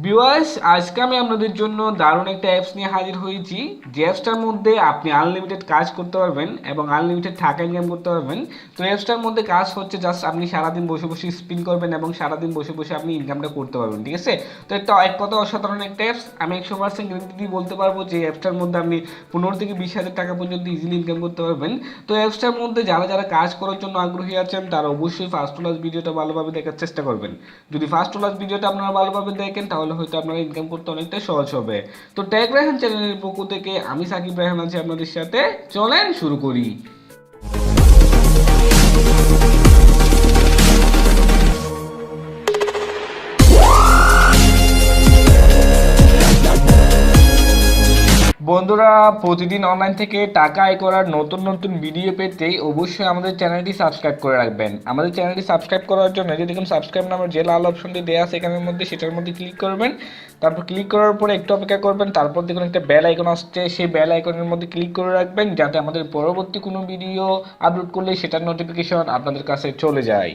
Viewers, আজকে আমি আপনাদের জন্য দারুণ একটা অ্যাপস নিয়ে হাজির হয়েছি। যে অ্যাপসটার মধ্যে আপনি আনলিমিটেড কাজ করতে পারবেন এবং আনলিমিটেড টাকা ইনকাম করতে পারবেন। তো অ্যাপসটার মধ্যে কাজ হচ্ছে জাস্ট আপনি সারাদিন বসে বসে স্পিন করবেন এবং সারাদিন বসে বসে আপনি ইনকামটা করতে পারবেন, ঠিক আছে? তো এটা এক কথা অসাধারণ একটা অ্যাপস। আমি 100% গ্যারেন্টি দিয়ে বলতে পারবো যে অ্যাপসটার মধ্যে আপনি 15 থেকে 20 হাজার টাকা পর্যন্ত ইজিলি ইনকাম করতে পারবেন। তো অ্যাপসটার মধ্যে যারা যারা কাজ করার জন্য আগ্রহী আছেন তারা অবশ্যই ফার্স্ট টু লাস্ট ভিডিওটা ভালোভাবে দেখার চেষ্টা করবেন। যদি ফার্স্ট টু লাস্ট ভিডিওটা আপনারা ভালোভাবে দেখেন তাহলে হয়তো আপনারা ইনকাম করতে অনেকটা সহজ হবে। তো ট্যাগ রায়হান চ্যানেলের পক্ষ থেকে আমি সাকিব রায়হান আছি আপনাদের সাথে। চলেন শুরু করি। বন্ধুরা, প্রতিদিন অনলাইন থেকে টাকা আয় করার নতুন নতুন ভিডিও পেতে অবশ্যই আমাদের চ্যানেলটি সাবস্ক্রাইব করে রাখবেন। আমাদের চ্যানেলটি সাবস্ক্রাইব করার জন্য যে দেখুন সাবস্ক্রাইব নামের যে লাল অপশনটি দেওয়া আছে এখানের মধ্যে, সেটার মধ্যে ক্লিক করবেন। তারপর ক্লিক করার পরে একটু অপেক্ষা করবেন। তারপর দেখুন একটা বেল আইকন আসছে, সেই বেল আইকনের মধ্যে ক্লিক করে রাখবেন যাতে আমাদের পরবর্তী কোনো ভিডিও আপলোড করলে সেটার নোটিফিকেশন আপনাদের কাছে চলে যায়।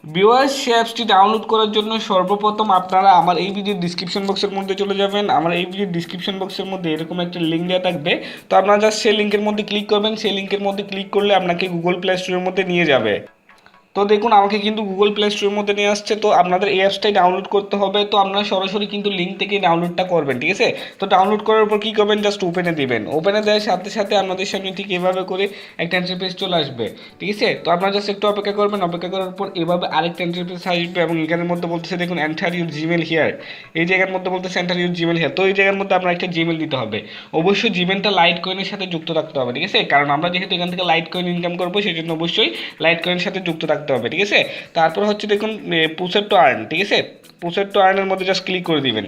ভিউয়ার্স, অ্যাপসটি ডাউনলোড করার জন্য সর্বপ্রথম আপনারা আমার এই ভিডিওর ডিসক্রিপশন বক্সের মধ্যে চলে যাবেন। আমার এই ভিডিওর ডিসক্রিপশন বক্সের মধ্যে এরকম একটা লিঙ্ক দেওয়া থাকবে। তো আপনারা জাস্ট সেই লিঙ্কের মধ্যে ক্লিক করবেন। সেই লিঙ্কের মধ্যে ক্লিক করলে আপনাকে গুগল প্লে স্টোরের মধ্যে নিয়ে যাবে। তো দেখুন আমাকে কিন্তু গুগল প্লে স্টোরের মধ্যে নিয়ে আসছে। তো আপনাদের এই অ্যাপসটাই ডাউনলোড করতে হবে। তো আপনারা সরাসরি কিন্তু লিঙ্ক থেকে ডাউনলোডটা করবেন, ঠিক আছে? তো ডাউনলোড করার পর কী করবেন, জাস্ট ওপেনে দিবেন। ওপেনে দেওয়ার সাথে সাথে আপনাদের সামনে ঠিক এভাবে করে একটা ইন্টারফেস চলে আসবে, ঠিক আছে? তো আপনারা জাস্ট একটু অপেক্ষা করবেন। অপেক্ষা করার পর এভাবে আরেকটা ইন্টারফেস আসবে এবং এখানের মধ্যে বলতেছে দেখুন এন্টার ইউর জিমেল হিয়ার। এই জায়গার মধ্যে বলতেছে এন্টার ইউর জিমেল হিয়ার। তো এই জায়গার মধ্যে আপনার একটা জিমেল দিতে হবে। অবশ্যই জিমেলটা লাইট কয়েনের সাথে যুক্ত রাখতে হবে, ঠিক আছে? কারণ আমরা যেহেতু এখান থেকে লাইট কয়েন ইনকাম করবো সেই জন্য অবশ্যই লাইট কয়েনের সাথে যুক্ত রাখতে হবে, ঠিক আছে? তারপর হচ্ছে দেখুন পুশের টু আর্ন, ঠিক আছে? পুশের টু আর্নের মধ্যে জাস্ট ক্লিক করে দিবেন।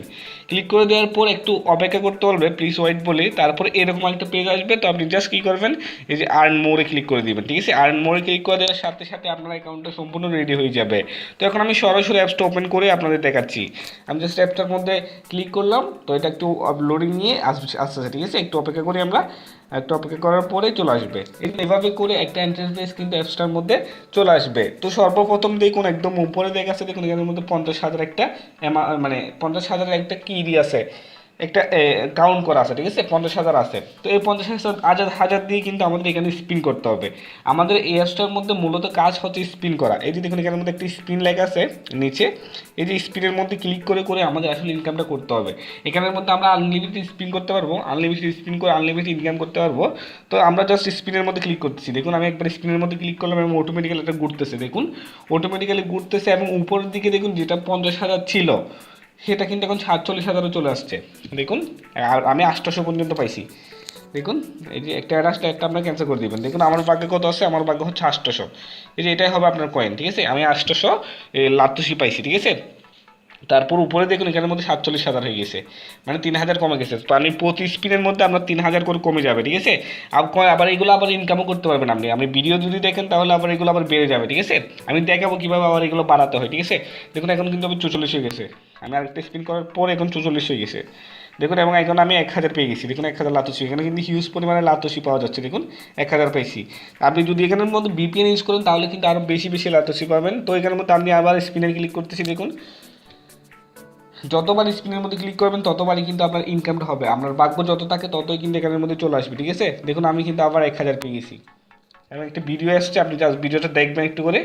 ক্লিক করে দেওয়ার পর একটু অপেক্ষা করতে বলবে, প্লিজ ওয়েট বলে। তারপর এরকম একটা পেজ আসবে। তো আপনি জাস্ট কী করবেন, এই যে আর্ন মোরে ক্লিক করে দিবেন, ঠিক আছে? আর্ন মোরে ক্লিক করে দেওয়ার সাথে সাথে আপনার অ্যাকাউন্টটা সম্পূর্ণ রেডি হয়ে যাবে। তো এখন আমি সরাসরি অ্যাপসটা ওপেন করে আপনাদের দেখাচ্ছি। আমি জাস্ট অ্যাপটার মধ্যে ক্লিক করলাম। তো এটা একটু লোডিং নিয়ে আসছে, ঠিক আছে? একটু অপেক্ষা করি আমরা। একটু অপেক্ষা করার পরে চলে আসবে। এভাবে করে একটা ইন্টারফেস কিন্তু অ্যাপসটার মধ্যে চলে আসবে। তো সর্বপ্রথম দেখুন একদম উপরে দেখাচ্ছে, দেখুন এখানের মধ্যে 50,000 একটা মানে 50,000 একটা কি দিয়ে আছে, একটা কাউন্ট করা আছে, ঠিক আছে? 50,000 আছে। তো এই 50,000 দিয়ে কিন্তু আমাদের এখানে স্পিন করতে হবে। আমাদের এই অ্যাপসটার মধ্যে মূলত কাজ হচ্ছে স্পিন করা। এই যে দেখুন এখানের মধ্যে একটি স্পিন লেখা আছে নিচে। এই যে স্পিনের মধ্যে ক্লিক করে করে আমাদের আসলে ইনকামটা করতে হবে। এখানের মধ্যে আমরা আনলিমিটেড স্পিন করতে পারবো, আনলিমিটেড স্পিন করে আনলিমিটেড ইনকাম করতে পারবো। তো আমরা জাস্ট স্পিনের মধ্যে ক্লিক করতেছি। দেখুন আমি একবার স্পিনের মধ্যে ক্লিক করলাম এবং অটোমেটিক্যালি এটা ঘুরতেছে। দেখুন অটোমেটিক্যালি ঘুরতেছে এবং উপরের দিকে দেখুন যেটা 50,000 ছিল সেটা কিন্তু এখন 47,000-এ চলে আসছে। দেখুন আর আমি 800 পর্যন্ত পাইছি। দেখুন এই যে একটা আসলে একটা আপনার ক্যান্সেল করে দিবেন। দেখুন আমার ভাগ্যে কত আছে, আমার ভাগ্য হচ্ছে 800। এই যে এটাই হবে আপনার কয়েন, ঠিক আছে? আমি 800 লাত্তুসি পাইছি, ঠিক আছে? তারপর উপরে দেখুন এখানের মধ্যে 47,000 হয়ে গেছে, মানে 3,000 কমে গেছে। তো আমি প্রতি স্পিনের মধ্যে আপনার 3,000 করে কমে যাবে, ঠিক আছে? আবার এগুলো আবার ইনকামও করতে পারবেন আপনি। আপনি ভিডিও যদি দেখেন তাহলে আবার এগুলো আবার বেড়ে যাবে, ঠিক আছে? আমি দেখাবো কীভাবে আবার এগুলো বাড়াতে হয়, ঠিক আছে? দেখুন এখন কিন্তু আমি 44 হয়ে গেছে। আমি আরেকটা স্পিন করার পর এখন 44 হয়ে গেছে। দেখুন এবং এখন আমি 1,000 পেয়ে গেছি। দেখুন 1,000 লাতুসি, এখানে কিন্তু হিউজ পরিমাণে লাতুসি পাওয়া যাচ্ছে। দেখুন 1,000 পাইছি। আপনি যদি এখানের মধ্যে বিপিএন ইউজ করেন তাহলে কিন্তু আরও বেশি বেশি লাতুসি পাবেন। তো এখানের মধ্যে আপনি আবার স্পিনে ক্লিক করতেছি। দেখুন যতবার স্ক্রিনের মধ্যে ক্লিক করবেন ততবারই কিন্তু আপনার ইনকামটা হবে। আপনার ভাগ্য যত থাকে ততই কিন্তু এখানের মধ্যে চলে আসবে, ঠিক আছে? দেখুন আমি কিন্তু আবার 1,000 পেয়ে গেছি এবং একটা ভিডিও আসছে, আপনি জাস্ট ভিডিওটা দেখবেন একটু করে।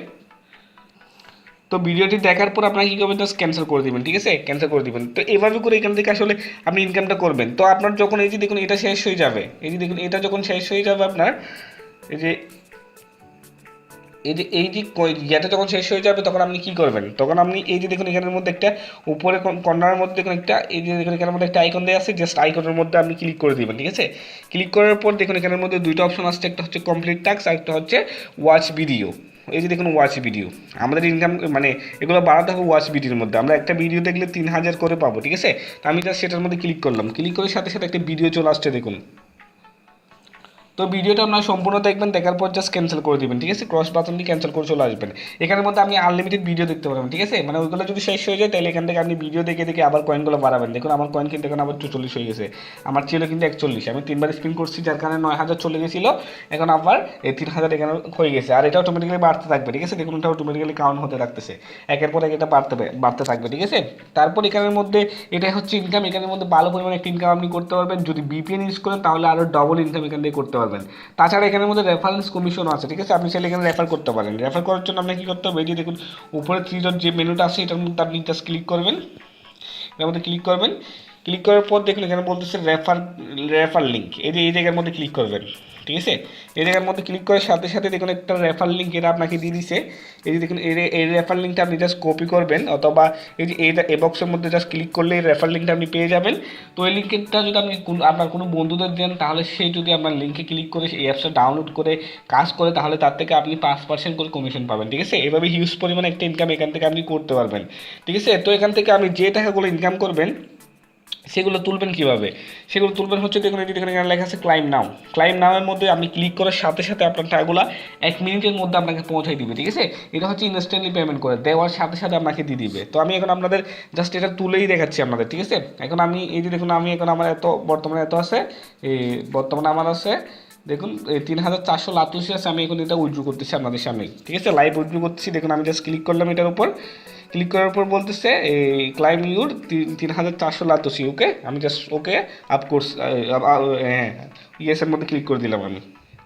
তো ভিডিওটি দেখার পর আপনারা কী করবেন, জাস্ট ক্যান্সেল করে দেবেন, ঠিক আছে? ক্যান্সেল করে দেবেন। তো এভাবে করে এখান থেকে আসলে আপনি ইনকামটা করবেন। তো আপনার যখন এই যে দেখুন এটা শেষ হয়ে যাবে, এই যে দেখুন এটা যখন শেষ হয়ে যাবে আপনার এই যে ইয়েটা যখন শেষ হয়ে যাবে তখন আপনি কী করবেন, তখন আপনি এই যে দেখুন এখানের মধ্যে একটা উপরে কর্নারের মধ্যে দেখুন একটা এই যে দেখুন এখানের মধ্যে একটা আইকন দেওয়া আছে, জাস্ট আইকনের মধ্যে আপনি ক্লিক করে দেবেন, ঠিক আছে? ক্লিক করার পর দেখুন এখানের মধ্যে দুইটা অপশন আসছে, একটা হচ্ছে কমপ্লিট টাস্ক আর একটা হচ্ছে ওয়াচ ভিডিও। এই যে দেখুন ওয়াচ ভিডিও, আমাদের ইনকাম মানে এগুলো বাড়াতে হবে ওয়াচ ভিডিওর মধ্যে। আমরা একটা ভিডিও দেখলে 3,000 করে পাবো, ঠিক আছে? তো আমি জাস্ট সেটার মধ্যে ক্লিক করলাম। ক্লিক করার সাথে সাথে একটা ভিডিও চলে আসছে দেখুন। তো ভিডিওটা আপনারা সম্পূর্ণ দেখবেন, দেখার পর জাস্ট ক্যান্সেল করে দিবেন, ঠিক আছে? ক্রস বাটনটি ক্যান্সেল করে চলে আসবেন। এখানের মধ্যে আপনি আনলিমিটেড ভিডিও দেখতে পারবেন, ঠিক আছে? মানে ওইগুলো যদি শেষ হয়ে যায় তাহলে এখান থেকে আপনি ভিডিও দেখে দেখে আবার কয়েনগুলো বাড়াবেন। দেখুন আমার কয়েন কিন্তু এখন আবার 44 হয়ে গেছে, আমার ছিল কিন্তু 41, আমি 3বার স্পিন করছি যার কারণে 9000 চলে গেছিলো, এখন আবার এই 3000 এখানে হয়ে গেছে। আর এটা অটোমেটিক্যালি বাড়তে থাকবে, ঠিক আছে? দেখুন এটা অটোমেটিক্যালি কাউন্ট হতে থাকতেছে, একের পর এক এটা বাড়তে থাকবে, ঠিক আছে? তারপর এখানের মধ্যে এটাই হচ্ছে ইনকাম, এখানের মধ্যে ভালো পরিমাণে একটা ইনকাম আপনি করতে পারবেন। যদি বিপিএন ইউজ করেন তাহলে আরও ডবল ইনকাম এখান থেকে করতে পারবেন। তাছাড়া এখানের মধ্যে রেফারেন্স কমিশনও আছে, ঠিক আছে? আপনি চাইলে এখানে রেফার করতে পারেন। রেফার করার জন্য আপনাকে কী করতে হবে, এই যে দেখুন উপরে 3 ডট যে মেনুটা আছে এটার মধ্যে আপনি জাস্ট ক্লিক করবেন, এটার মধ্যে ক্লিক করবেন। ক্লিক করার পর দেখুন এখানে বলতেছে রেফার লিঙ্ক, এই যে এই জায়গার মধ্যে ক্লিক করবেন, ঠিক আছে? এই জায়গার মধ্যে ক্লিক করার সাথে সাথে দেখুন একটা রেফার লিঙ্ক এটা আপনাকে দিয়ে দিছে। এই যে দেখুন এই রেফার লিঙ্কটা আপনি জাস্ট কপি করবেন, অথবা এই যে এই বক্সের মধ্যে জাস্ট ক্লিক করলে এই রেফার লিঙ্কটা আপনি পেয়ে যাবেন। তো এই লিঙ্কটা যদি আপনি আপনার কোনো বন্ধুদের দেন তাহলে সে যদি আপনার লিঙ্কে ক্লিক করে এই অ্যাপসটা ডাউনলোড করে কাজ করে তাহলে তার থেকে আপনি 5% করে কমিশন পাবেন, ঠিক আছে? এভাবে হিউজ পরিমাণে একটা ইনকাম এখান থেকে আপনি করতে পারবেন, ঠিক আছে? তো এখান থেকে আপনি যে টাকাগুলো ইনকাম করবেন সেগুলো তুলবেন কীভাবে? সেগুলো তুলবেন হচ্ছে দেখুন এই যে এখানে লেখা আছে ক্লাইম নামের মধ্যে আপনি ক্লিক করার সাথে সাথে আপনার টাকাগুলো 1 মিনিটের মধ্যে আপনাকে পৌঁছাই দিবে, ঠিক আছে? এটা হচ্ছে ইনস্ট্যান্টলি পেমেন্ট করে দেওয়ার সাথে সাথে আপনাকে দিয়ে দিবে। তো আমি এখন আপনাদের জাস্ট এটা তুলেই দেখাচ্ছি আপনাদের, ঠিক আছে? এখন আমি এই যে দেখুন আমি এখন আমার বর্তমানে এত আছে, এই বর্তমানে আমার আছে দেখুন 3488 আছে। আমি এখন এটা উইথড্র করতেছি আপনাদের সামনেই, ঠিক আছে? লাইভ উইথড্র করতেছি। দেখুন আমি জাস্ট ক্লিক করলাম এটার উপর, ক্লিক করার পর বলতেছে এই ক্লাইম ইউর 3488, ওকে? আমি জাস্ট ওকে আপ কোর্স হ্যাঁ ইয়েসের মধ্যে ক্লিক করে দিলাম আমি।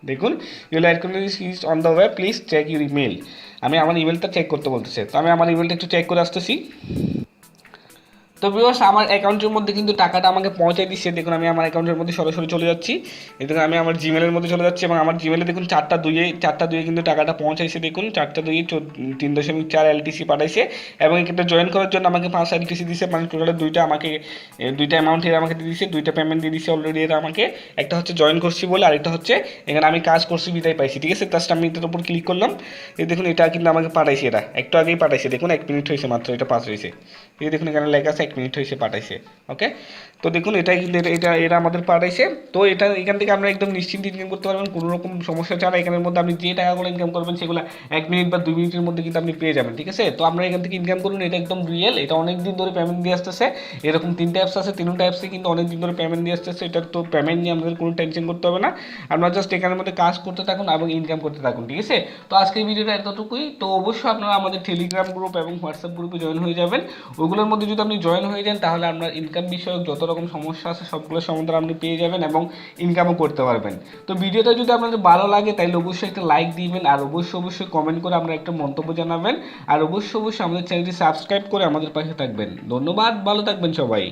দেখুন your account is on the way, please check your email. আমি আমার ইমেলটা চেক করতে বলতেছে, তো আমি আমার ইমেলটা একটু চেক করে আসতেছি। তো ভিউয়ার্স আমার অ্যাকাউন্টের মধ্যে কিন্তু টাকাটা আমাকে পৌঁছে দিচ্ছে। দেখুন আমি আমার অ্যাকাউন্টের মধ্যে সরাসরি চলে যাচ্ছি, এই দেখুন আমি আমার জিমেলের মধ্যে চলে যাচ্ছি এবং আমার জিমেলে দেখুন 4টা 2 কিন্তু টাকাটা পৌঁছাইছে। দেখুন 4টা 2 3.4 এলটিসি পাঠাইছে এবং এখানে জয়েন করার জন্য আমাকে 5 এলটিসি দিচ্ছে, মানে টোটালে দুইটা অ্যামাউন্ট এর আমাকে দিয়ে দিচ্ছে, দুইটা পেমেন্ট দিয়ে দিচ্ছে অলরেডি এরা আমাকে। একটা হচ্ছে জয়েন করছি বলে, আরেকটা হচ্ছে এখানে আমি কাজ করছি বিদায় পাইছি, ঠিক আছে? জাস্ট আমি এটার উপর ক্লিক করলাম, এই দেখুন এটা কিন্তু আমাকে পাঠাইছে, এরা একটু আগেই পাঠাইছে। দেখুন 1 মিনিট হয়েছে মাত্র, এটা পাস হয়েছে, এই দেখুন এখানে লেখা আছে 1 মিনিট হয়েছে পাঠাইছে, ওকে? তো দেখুন এটাই কিন্তু এরা আমাদের পাঠাইছে। তো এখান থেকে আমরা একদম নিশ্চিন্তে ইনকাম করতে পারবেন কোনো রকম সমস্যা ছাড়া। এখানের মধ্যে আপনি যে টাকাগুলো ইনকাম করবেন সেগুলো 1 মিনিট বা 2 মিনিটের মধ্যে কিন্তু আপনি পেয়ে যাবেন, ঠিক আছে? তো আমরা এখান থেকে ইনকাম করুন, এটা একদম রিয়েল, এটা অনেক দিন ধরে পেমেন্ট দিয়ে আসতেছে। এরকম 3টা অ্যাপস আছে, 3টা অ্যাপসে কিন্তু অনেক দিন ধরে পেমেন্ট দিয়ে আসতেছে। এটা তো পেমেন্ট নিয়ে আমাদের কোনো টেনশন করতে হবে না, আমরা জাস্ট এখানের মধ্যে কাজ করতে থাকুন এবং ইনকাম করতে থাকুন, ঠিক আছে? তো আজকের ভিডিওটা এতটুকুই। তো অবশ্যই আপনারা আমাদের টেলিগ্রাম গ্রুপ এবং হোয়াটসঅ্যাপ গ্রুপে জয়েন হয়ে যাবেন। ওগুলোর মধ্যে যদি আপনি জয়েন হয়ে যান তাহলে আপনার ইনকাম বিষয়ক যত রকম সমস্যা আছে সবগুলোর সমাধান আপনি পেয়ে যাবেন এবং ইনকামও করতে পারবেন। তো ভিডিওটা যদি আপনাদের ভালো লাগে তাহলে অবশ্যই একটা লাইক দিবেন, আর অবশ্যই কমেন্ট করে আপনারা একটা মন্তব্য জানাবেন, আর অবশ্যই আমাদের চ্যানেলটি সাবস্ক্রাইব করে আমাদের পাশে থাকবেন। ধন্যবাদ, ভালো থাকবেন সবাই।